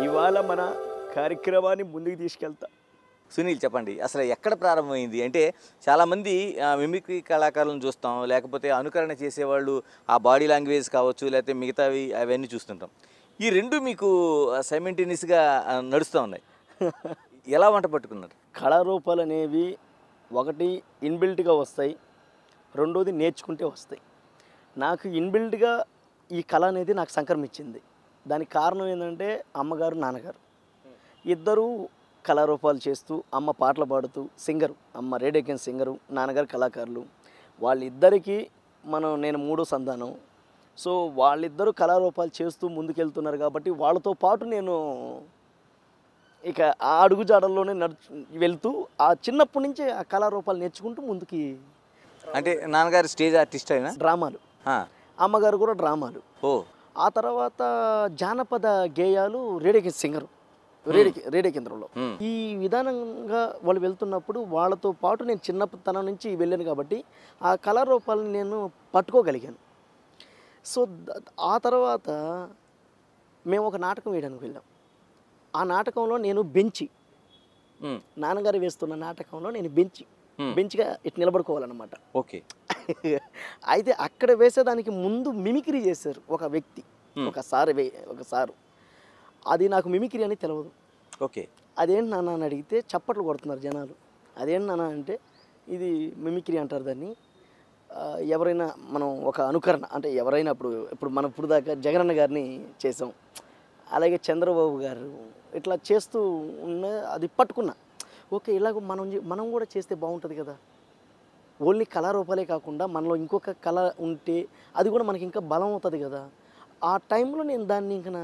ఇవాళ మన కార్యక్రమాన్ని ముందుకు తీసుకెళ్తా. సునీల్ చెప్పండి, అసలు ఎక్కడ ప్రారంభమైంది? అంటే చాలామంది మిమిక్రీ కళాకారులను చూస్తాం, లేకపోతే అనుకరణ చేసేవాళ్ళు ఆ బాడీ లాంగ్వేజ్ కావచ్చు, లేకపోతే మిగతావి అవన్నీ చూస్తుంటాం. ఈ రెండు మీకు సైమెంటేనియస్గా నడుస్తూ ఉన్నాయి. ఎలా వంట పట్టుకున్నారు? కళారూపాలు అనేవి ఒకటి ఇన్బిల్ట్గా వస్తాయి, రెండోది నేర్చుకుంటే వస్తాయి. నాకు ఇన్బిల్ట్గా ఈ కళ అనేది నాకు సంక్రమించింది. దానికి కారణం ఏంటంటే అమ్మగారు నాన్నగారు ఇద్దరూ కళారూపాలు చేస్తూ, అమ్మ పాటలు పాడుతూ సింగరు, అమ్మ రేడియోకెన్ సింగరు, నాన్నగారు కళాకారులు. వాళ్ళిద్దరికీ నేను మూడో సంతానం. సో వాళ్ళిద్దరూ కళారూపాలు చేస్తూ ముందుకెళ్తున్నారు కాబట్టి వాళ్ళతో పాటు నేను ఇక ఆ అడుగుజాడల్లోనే వెళ్తూ ఆ చిన్నప్పటి నుంచే ఆ కళారూపాలు నేర్చుకుంటూ ముందుకి. అంటే నాన్నగారు స్టేజ్ ఆర్టిస్ట్ అయినా? డ్రామాలు, అమ్మగారు కూడా డ్రామాలు. ఆ తర్వాత జానపద గేయాలు రేడియోకెన్ సింగరు, రేడియో కేంద్రంలో. ఈ విధానంగా వాళ్ళు వెళ్తున్నప్పుడు వాళ్ళతో పాటు నేను చిన్నతనం నుంచి వెళ్ళాను కాబట్టి ఆ కళారూపాలను నేను పట్టుకోగలిగాను. సో ఆ తర్వాత మేము ఒక నాటకం వేయడానికి వెళ్ళాం. ఆ నాటకంలో నేను బెంచి, నాన్నగారు వేస్తున్న నాటకంలో నేను బెంచ్గా ఇటు నిలబడుకోవాలన్నమాట. ఓకే. అయితే అక్కడ వేసేదానికి ముందు మిమిక్రీ చేశారు ఒక వ్యక్తి, ఒక సారు. అది నాకు మిమిక్రీ అని తెలియదు. ఓకే. అదేంటి నాన్న అని అడిగితే చప్పట్లు కొడుతున్నారు జనాలు. అదేంటి నాన్న అంటే ఇది మిమిక్రీ అంటారు దాన్ని. ఎవరైనా మనం ఒక అనుకరణ అంటే ఎవరైనా ఇప్పుడు మనం ఇప్పుడు దాకా జగనన్న గారిని చేసాం, అలాగే చంద్రబాబు గారు ఇట్లా చేస్తూ అది పట్టుకున్నా. ఓకే, ఇలాగ మనం కూడా చేస్తే బాగుంటుంది కదా. ఓన్లీ కళారూపాలే కాకుండా మనలో ఇంకొక కళ ఉంటే అది కూడా మనకి ఇంకా బలం అవుతుంది కదా. ఆ టైంలో నేను దాన్ని ఇంకా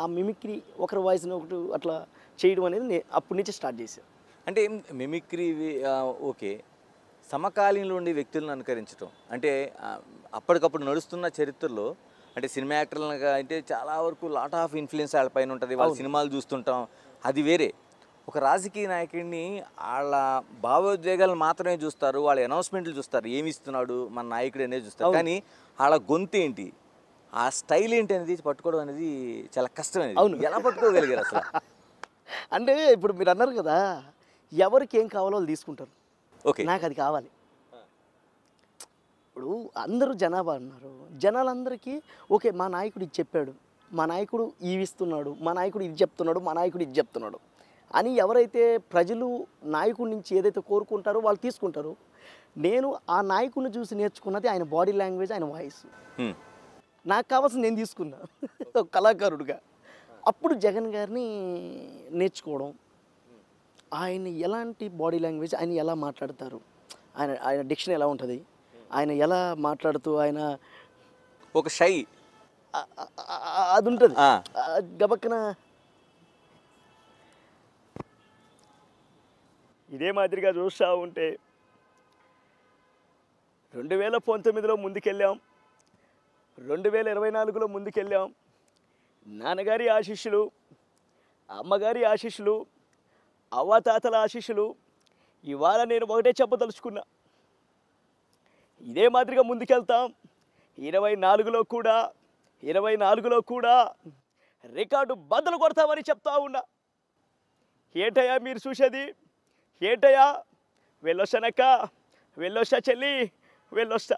ఆ మిమిక్రీ ఒకరి వాయిస్ని ఒకటి అట్లా చేయడం అనేది అప్పటి నుంచి స్టార్ట్ చేశాను. అంటే మిమిక్రీ ఓకే, సమకాలీనంలో ఉండే వ్యక్తులను అనుకరించడం అంటే అప్పటికప్పుడు నడుస్తున్న చరిత్రలో అంటే సినిమా యాక్టర్లుగా అంటే చాలా వరకు లాట్ ఆఫ్ ఇన్ఫ్లుయెన్స్ వాళ్ళ పైన ఉంటుంది. వాళ్ళ సినిమాలు చూస్తుంటాం, అది వేరే. ఒక రాజకీయ నాయకుడిని వాళ్ళ భావోద్వేగాలు మాత్రమే చూస్తారు, వాళ్ళ అనౌన్స్మెంట్లు చూస్తారు, ఏమి ఇస్తున్నాడు మన నాయకుడు అనేది చూస్తారు. కానీ వాళ్ళ గొంతు ఏంటి, ఆ స్టైల్ ఏంటి అనేది పట్టుకోవడం అనేది చాలా కష్టమైనది. అవును, ఎలా పట్టుకోగలిగారు అసలు? అంటే ఇప్పుడు మీరు అన్నారు కదా, ఎవరికి ఏం కావాలో వాళ్ళు తీసుకుంటారు. ఓకే, నాకు అది కావాలి. ఇప్పుడు అందరూ జనాభా అన్నారు, జనాలందరికీ ఓకే మా నాయకుడు ఇది చెప్పాడు, మా నాయకుడు ఇవి ఇస్తున్నాడు, మా నాయకుడు ఇది చెప్తున్నాడు, మా నాయకుడు ఇది చెప్తున్నాడు అని ఎవరైతే ప్రజలు నాయకుడి నుంచి ఏదైతే కోరుకుంటారో వాళ్ళు తీసుకుంటారు. నేను ఆ నాయకుడిని చూసి నేర్చుకున్నది ఆయన బాడీ లాంగ్వేజ్, ఆయన వాయిస్. నాకు కావాల్సింది నేను తీసుకున్నా కళాకారుడిగా. అప్పుడు జగన్ గారిని నేర్చుకోవడం, ఆయన ఎలాంటి బాడీ లాంగ్వేజ్, ఆయన ఎలా మాట్లాడతారు, ఆయన డిక్షన్ ఎలా ఉంటుంది, ఆయన ఎలా మాట్లాడుతూ ఆయన ఒక షై అది ఉంటుంది గబక్కన. ఇదే మాదిరిగా చూస్తూ ఉంటే 2019లో ముందుకెళ్ళాం, 2024లో ముందుకెళ్ళాం. నాన్నగారి ఆశీస్సులు, అమ్మగారి ఆశీస్సులు, అవ్వాతాతల ఆశీస్సులు. ఇవాళ నేను ఒకటే చెప్పదలుచుకున్నా, ఇదే మాదిరిగా ముందుకెళ్తాం. 24లో కూడా రికార్డు బద్దలు కొడతామని చెప్తా ఉన్నా. ఏంటయ్యా మీరు చూసేది, ఏంటయ్యా? వెళ్ళొస్తానక్క, వెళ్ళొస్తా చెల్లి, వెళ్ళొస్తా.